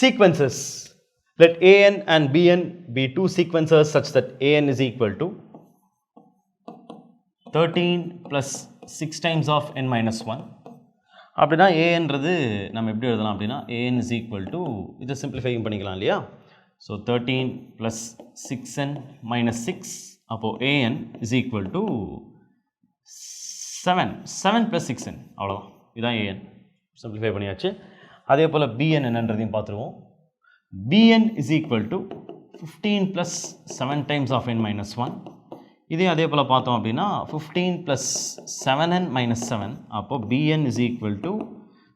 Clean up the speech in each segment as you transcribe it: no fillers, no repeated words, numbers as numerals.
sequences. Let an and bn be two sequences such that an is equal to 13 plus 6 times of n minus 1. அப்படின்னா ஏன்றது நம்ம எப்படி எழுதலாம் அப்படின்னா an is equal to, இதை simplifying பண்ணிக்கலாம் இல்லையா? ஸோ 13 plus 6n minus 6, அப்போது an is equal to 7 plus 6n, அவ்வளோதான். இதுதான் an, சிம்பிளிஃபை பண்ணியாச்சு. அதே போல் bn என்னன்றதையும் பார்த்துருவோம். bn is equal to 15 plus 7 times of n minus 1. இதே அதே போல் பார்த்தோம் அப்படின்னா 15 plus 7n minus 7, அப்போது bn is equal to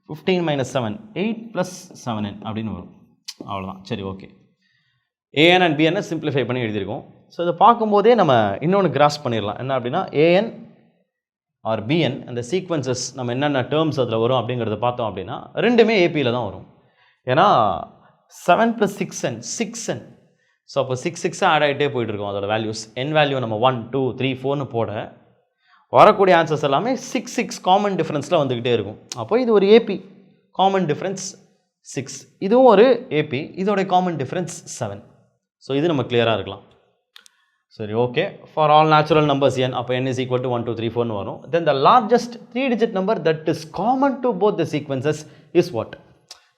15 minus 7, 8 plus 7n அப்படின்னு வரும். அவ்வளோதான். சரி, okay. an and bn simplify பண்ணி எழுதியிருக்கோம். ஸோ இதை பார்க்கும்போதே நம்ம இன்னொன்று கிராஸ் பண்ணிடலாம். என்ன அப்படின்னா an ஆர் bn அந்த சீக்வன்சஸ் நம்ம என்னென்ன டேர்ம்ஸ் அதில் வரும் அப்படிங்கிறத பார்த்தோம் அப்படின்னா ரெண்டுமே ஏபியில் தான் வரும். ஏன்னா 7 plus 6n 6n. ஸோ அப்போ 6 ஆட் ஆகிட்டே போயிட்டுருக்கோம் அதோட வேல்யூஸ். என் வேல்யூ நம்ம 1 2 3 4னு போட வரக்கூடிய ஆன்சர்ஸ் எல்லாமே 6 காமன் டிஃப்ரென்ஸில் வந்துக்கிட்டே இருக்கும். அப்போ இது ஒரு ஏபி, காமன் டிஃப்ரென்ஸ் 6. இதுவும் ஒரு ஏபி, இதோடைய காமன் டிஃப்ரென்ஸ் 7. ஸோ இது நம்ம கிளியராக இருக்கலாம். சரி, okay. For all natural numbers n, அப்போ n is equal to 1 2 3 4னு வரும். Then the largest 3-digit number that is common to both the sequences is what?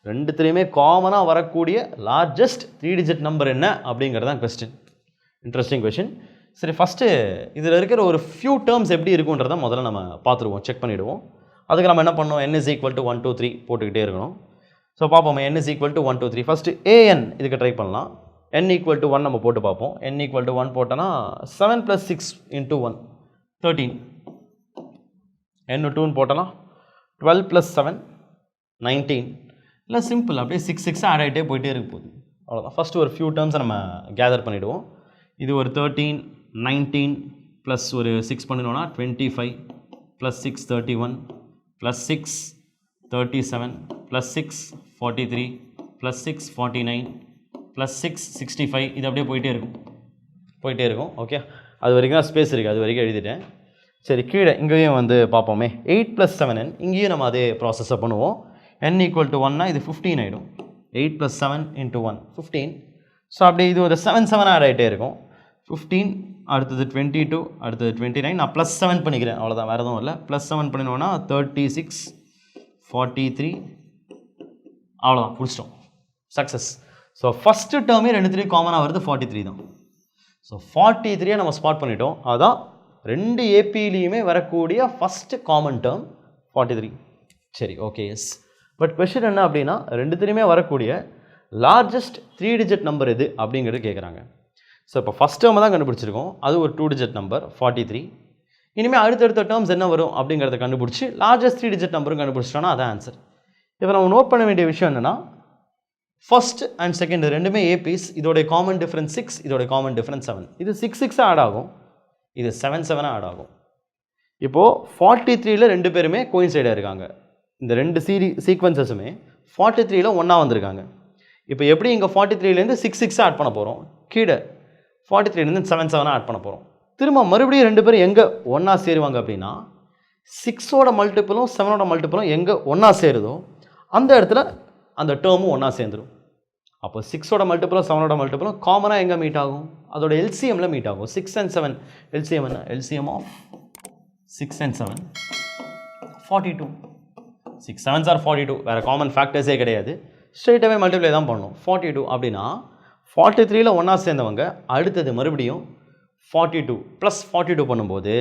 ரெண்டுத்துலேயுமே காமனாக வரக்கூடிய லார்ஜஸ்ட் 3-digit நம்பர் என்ன அப்படிங்கிறது தான் கொஸ்டின். Interesting question. சரி, ஃபஸ்ட்டு இதில் இருக்கிற ஒரு ஃபியூ டேர்ம்ஸ் எப்படி இருக்குன்றதை முதல்ல நம்ம பார்த்துருவோம், செக் பண்ணிவிடுவோம். அதுக்கு நம்ம என்ன பண்ணோம்? n is equal to 1 2 3 போட்டுக்கிட்டே இருக்கணும். ஸோ பார்ப்போம், n is equal to 1 2 3. First an இதுக்கு ட்ரை பண்ணலாம். n equal to 1 நம்ம போட்டு பார்ப்போம். n equal to 1 போட்டோன்னா 7 plus 6 into 1 13. n 2ன்னு போட்டோன்னா 12 plus 7 19. இல்லை சிம்பிள், அப்படியே 6 ஆட் ஆகிட்டே போயிட்டே இருக்க போகுது. அவ்வளோதான். ஃபஸ்ட்டு ஒரு ஃபியூ டேர்ம்ஸை நம்ம கேதர் பண்ணிவிடுவோம். இது ஒரு 13 19 ப்ளஸ் ஒரு 6 பண்ணினோன்னா 25 plus 6 31 plus 6 37 plus 6 43 plus 6 49 plus 6 65. இது அப்படியே போயிட்டே இருக்கும். ஓகே, அது வரைக்கும் தான் ஸ்பேஸ் இருக்குது, அது வரைக்கும் எழுதிட்டேன். சரி, கீழே இங்கேயும் வந்து பார்ப்போமே. 8 plus 7n, இங்கேயும் நம்ம அதே ப்ராசஸை பண்ணுவோம். n equal to 1னா இது 15 ஆகிடும். 8 plus 7 into 1 15. ஸோ அப்படியே இது ஒரு 7 ஆட் ஆகிட்டே இருக்கும். 15, அடுத்தது 22, அடுத்தது 29. நான் ப்ளஸ் 7 பண்ணிக்கிறேன், அவ்வளோதான், வேறு எதுவும் இல்லை. ப்ளஸ் 7 பண்ணினோன்னா 36 43. அவ்வளோதான், முடிச்சிட்டோம். சக்ஸஸ். ஸோ ஃபஸ்ட்டு டேர்மே ரெண்டுத்துலேயும் காமனாக வருது 43 தான். ஸோ 43 நம்ம ஸ்பாட் பண்ணிட்டோம். அதுதான் ரெண்டு ஏபிலையுமே வரக்கூடிய ஃபஸ்ட்டு காமன் டேர்ம் 43. சரி, ஓகே, எஸ். பட் கொஷின் என்ன அப்படின்னா ரெண்டுத்துலேயுமே வரக்கூடிய லார்ஜஸ்ட் 3-digit நம்பர் எது அப்படிங்கிறது கேட்குறாங்க. ஸோ இப்போ ஃபஸ்ட் டேர்மை தான் கண்டுபிடிச்சிருக்கோம், அது ஒரு 2-digit நம்பர் 43. இனிமேல் அடுத்தடுத்த டேர்ம்ஸ் என்ன வரும் அப்படிங்கிறத கண்டுபிடிச்சி லார்ஜஸ்ட் 3-digit நம்பரும் கண்டுபிடிச்சிட்டோன்னா அதான் ஆன்சர். இப்போ நம்ம நோட் பண்ண வேண்டிய விஷயம் என்னென்னா ஃபர்ஸ்ட் அண்ட் செகண்ட் ரெண்டுமே ஏபிஸ். இதோடைய காமன் டிஃப்ரென்ஸ் 6, இதோடைய காமன் டிஃப்ரென்ஸ் 7. இது 6 ஆட் ஆகும், இது 7 ஆட் ஆகும். இப்போது 43ல் ரெண்டு பேருமே கோயின்சைடாக இருக்காங்க. இந்த ரெண்டு சீக்வன்சஸுமே 43ல் ஒன்றா வந்திருக்காங்க. இப்போ எப்படி இங்கே 43லேருந்து 6 ஆட் பண்ண போகிறோம், கீழே 43லேருந்து 7 ஆட் பண்ண போகிறோம். திரும்ப மறுபடியும் ரெண்டு பேரும் எங்கே ஒன்றா சேருவாங்க அப்படின்னா 6ஓட மல்டிப்பிளும் 7ஓட மல்டிப்பிளும் எங்கே ஒன்றா சேருதோ அந்த இடத்துல அந்த டேர்மும் ஒன்றா சேர்ந்துடும். அப்போ 6ஓட மல்டிப்பிளும் 7ஓட மல்டிப்பிளும் காமனாக எங்கே மீட் ஆகும்? அதோட எல்சிஎம்மில் மீட் ஆகும். 6 and 7 எல்சிஎம் என்ன? LCM of 6 and 7 42. 6 7s are 42. வேறு காமன் ஃபேக்டர்ஸே கிடையாது, ஸ்ட்ரெயிட்டாகவே மல்டிப்ளை தான் பண்ணணும். 42 அப்படின்னா 43ல் ஒன்றா சேர்ந்தவங்க அடுத்தது மறுபடியும் 42 ப்ளஸ் 42 பண்ணும்போது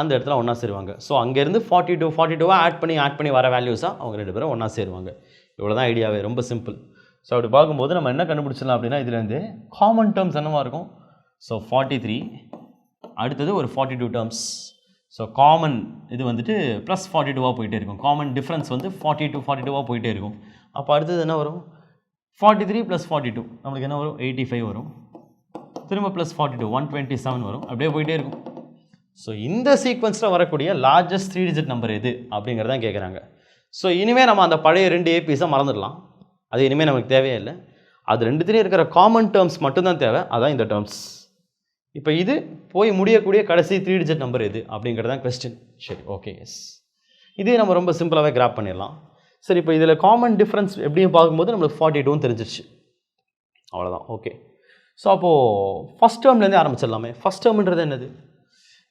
அந்த இடத்துல ஒன்றா சேருவாங்க. ஸோ அங்கேருந்து 42 ஆட் பண்ணி வர வேல்யூஸாக அவங்க ரெண்டு பேரும் ஒன்றா சேருவாங்க. இவ்வளோ தான் ஐடியாவே, ரொம்ப சிம்பிள். ஸோ அப்படி பார்க்கும்போது நம்ம என்ன கண்டுபிடிச்சிடலாம் அப்படின்னா இதுலேருந்து காமன் டேர்ம்ஸ் என்னவா இருக்கும்? ஸோ 43, அடுத்தது ஒரு 42 டேர்ம்ஸ். ஸோ காமன் இது வந்துட்டு ப்ளஸ் 42 போயிட்டே இருக்கும். காமன் டிஃப்ரென்ஸ் வந்து 42 போயிட்டே இருக்கும். அப்போ அடுத்தது என்ன வரும்? 43 + 42 நம்மளுக்கு என்ன வரும்? 85 வரும். திரும்ப ப்ளஸ் 42 127 வரும். அப்படியே போயிட்டே இருக்கும். ஸோ இந்த சீக்வன்ஸில் வரக்கூடிய லார்ஜஸ்ட் 3-digit நம்பர் எது அப்படிங்கிறதான் கேட்குறாங்க. ஸோ இனிமேல் நம்ம அந்த பழைய ரெண்டு ஏபிஸை மறந்துடலாம், அது இனிமேல் நமக்கு தேவையே இல்லை. அது ரெண்டுத்துலேயும் இருக்கிற காமன் டேர்ம்ஸ் மட்டும்தான் தேவை, அதான் இந்த டேர்ம்ஸ். இப்போ இது போய் முடியக்கூடிய கடைசி 3-digit நம்பர் எது அப்படிங்கிறது தான் கொஸ்டின். சரி, ஓகே, எஸ். இதே நம்ம ரொம்ப சிம்பிளாகவே கிராப் பண்ணிடலாம். சரி, இப்போ இதில் காமன் டிஃப்ரென்ஸ் எப்படியும் பார்க்கும்போது நம்மளுக்கு 42 தெரிஞ்சிருச்சு. அவ்வளோதான். ஓகே. ஸோ அப்போது ஃபஸ்ட் டேர்ம்லேருந்தே ஆரம்பிச்சிடலாமே. ஃபஸ்ட் டேர்ம்ன்றது என்னது?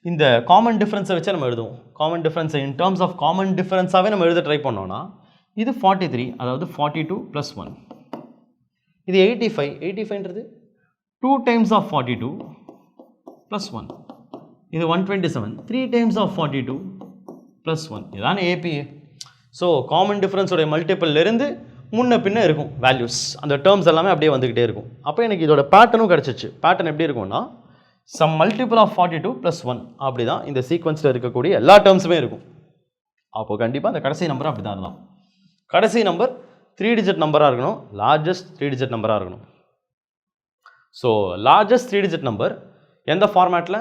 இந்த காமன் டிஃப்ரென்ஸை வச்சு நம்ம எழுதுவோம். காமன் டிஃப்ரென்ஸை இன் டேர்ம்ஸ் ஆஃப் காமன் டிஃப்ரென்ஸாகவே நம்ம எழுத ட்ரை பண்ணோன்னா இது 43, அதாவது 42 + 1. இது 85. 85ன்றது 2 டைம்ஸ் ஆஃப் 42 + 1. இது 127. 3 டைம்ஸ் ஆஃப் 42 + 1. இதுதான் ஏபிஏ. ஸோ காமன் டிஃப்ரென்ஸோடைய மல்டிப்பிள்லேருந்து முன்ன பின்ன இருக்கும் வேல்யூஸ். அந்த டேர்ம்ஸ் எல்லாமே அப்படியே வந்துக்கிட்டே இருக்கும். அப்போ எனக்கு இதோட பேட்டர்னும் கிடச்சிச்சு. பேட்டர்ன் எப்படி இருக்கும்னா சம் மல்டிபிள் ஆஃப் 42 + 1 அப்படி தான் இந்த சீக்வன்ஸில் இருக்கக்கூடிய எல்லா டேர்ம்ஸுமே இருக்கும். அப்போது கண்டிப்பாக அந்த கடைசி நம்பர் அப்படி தான் இருக்கலாம். கடைசி நம்பர் 3 டிஜிட் நம்பராக இருக்கணும், லார்ஜஸ்ட் 3 டிஜிட் நம்பராக இருக்கணும். ஸோ லார்ஜஸ்ட் 3 டிஜிட் நம்பர் எந்த ஃபார்மேட்டில்?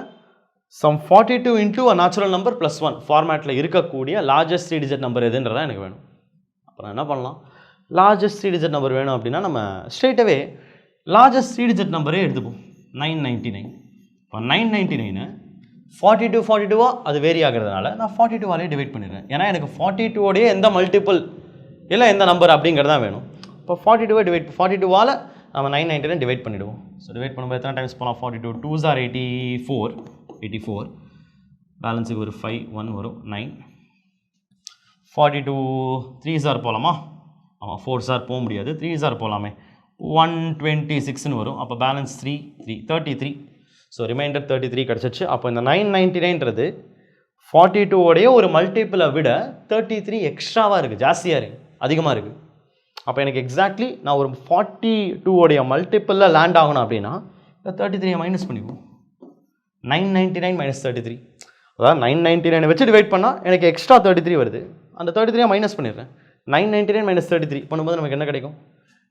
Some 42 into a natural number +1 ஃபார்மேட்டில் இருக்கக்கூடிய லார்ஜஸ்ட் 3 டிஜிட் நம்பர் எதுன்றதான் எனக்கு வேணும். அப்புறம் என்ன பண்ணலாம்? லார்ஜஸ்ட் 3 டிஜிட் நம்பர் வேணும் அப்படின்னா நம்ம ஸ்ட்ரெயிட்டாகவே லார்ஜஸ்ட் 3 டிஜிட் நம்பரே எடுத்துப்போம். 999. இப்போ 999 42 அது வேரி ஆகிறதுனால நான் 42ஆலே டிவைட் பண்ணிடுறேன். ஏன்னா எனக்கு 42ஓடைய எந்த மல்டிபிள் இல்லை எந்த நம்பர் அப்படிங்கிறதான் வேணும். இப்போ 42ஆல் நம்ம 999 டிவைட் பண்ணிவிடுவோம். ஸோ டிவைட் பண்ணும்போது எத்தனை டைம்ஸ் போகலாம்? 42 2s are 84 பேலன்ஸுக்கு ஒரு 5 1 வரும் 9. 42 3s are போகலாமா? ஆமாம், 4s are போக முடியாது, 3s are போகலாமே. 126ன்னு வரும். அப்போ பேலன்ஸ் 3 33. ஸோ ரிமைண்டர் 33 கிடச்சிச்சு. அப்போ இந்த 999ன்றது 42ஓடைய ஒரு மல்டிப்பிளை விட 33 எக்ஸ்ட்ராவாக இருக்குது, ஜாஸ்தியாக இருக்குது, அதிகமாக இருக்குது. அப்போ எனக்கு எக்ஸாக்ட்லி நான் ஒரு 42ஓடைய மல்டிப்பிளில் லேண்ட் ஆகணும் அப்படின்னா இந்த 33 மைனஸ் பண்ணிக்குவோம். 999 - 33, அதாவது 999 வச்சு டிவைட் பண்ணால் எனக்கு எக்ஸ்ட்ரா 33 வருது. அந்த 33 மைனஸ் பண்ணிடுறேன். 999 - 33 பண்ணும்போது நமக்கு என்ன கிடைக்கும்?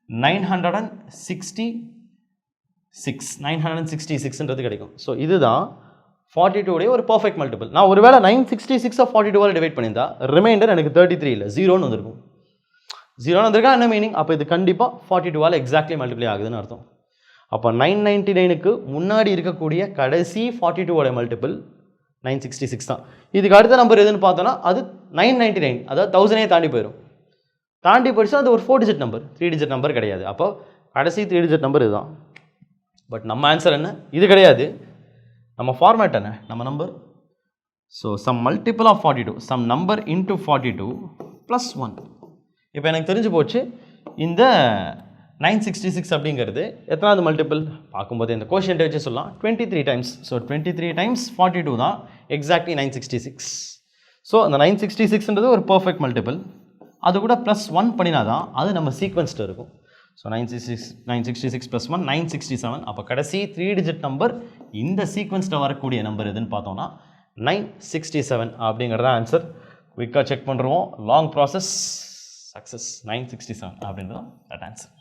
966ன்றது கிடைக்கும். ஸோ இதுதான் 42 ஒரு பர்ஃபெக்ட் மல்டிபிள். நான் ஒருவேளை 966 42ஆல் டிவைட் பண்ணியிருந்தா ரிமைண்டர் எனக்கு 33 இல்லை, 0ன்னு வந்திருக்கும். 0ன்னு வந்திருக்கா என்ன மீனிங்? அப்போ இது கண்டிப்பாக 42ஆல் எக்ஸாக்ட்லி மல்டிப்ளை ஆகுதுன்னு அர்த்தம். அப்போ 999க்கு முன்னாடி இருக்கக்கூடிய கடைசி 42ஓட மல்டிபிள் 966 தான். இதுக்கு அடுத்த நம்பர் எதுன்னு பார்த்தோன்னா அது 999, அதாவது 1000 தாண்டி போயிடும். தாண்டி போயிடுச்சு அது ஒரு 4 டிஜிட் நம்பர், 3 டிஜிட் நம்பர் கிடையாது. அப்போ கடைசி 3 டிஜிட் நம்பர் இதுதான். பட் நம்ம ஆன்சர் என்ன? இது கிடையாது. நம்ம ஃபார்மேட் என்ன? நம்ம number. So some multiple of 42, some number into 42 + 1. இப்போ எனக்கு தெரிஞ்சு போச்சு இந்த 966 அப்படிங்கிறது எத்தனாவது மல்டிபிள் பார்க்கும்போது இந்த கோஷியன்ட்டை வச்சு சொல்லலாம் 23 டைம்ஸ். ஸோ 23 டைம்ஸ் 42 தான் எக்ஸாக்ட்லி 966. ஸோ அந்த 966ன்றது ஒரு பர்ஃபெக்ட் மல்டிபிள். அது கூட +1 பண்ணினா தான் அது நம்ம சீக்வன்ஸ்ட்டு இருக்கும். ஸோ 966 + 1 967. அப்போ கடைசி 3 டிஜிட் நம்பர் இந்த சீக்வன்ஸில் வரக்கூடிய நம்பர் எதுன்னு பார்த்தோம்னா 967 அப்படிங்கிறத ஆன்சர். குயிக்காக செக் பண்ணுறோம். Long process, success. 967 அப்படின்றது தான் ஆன்சர்.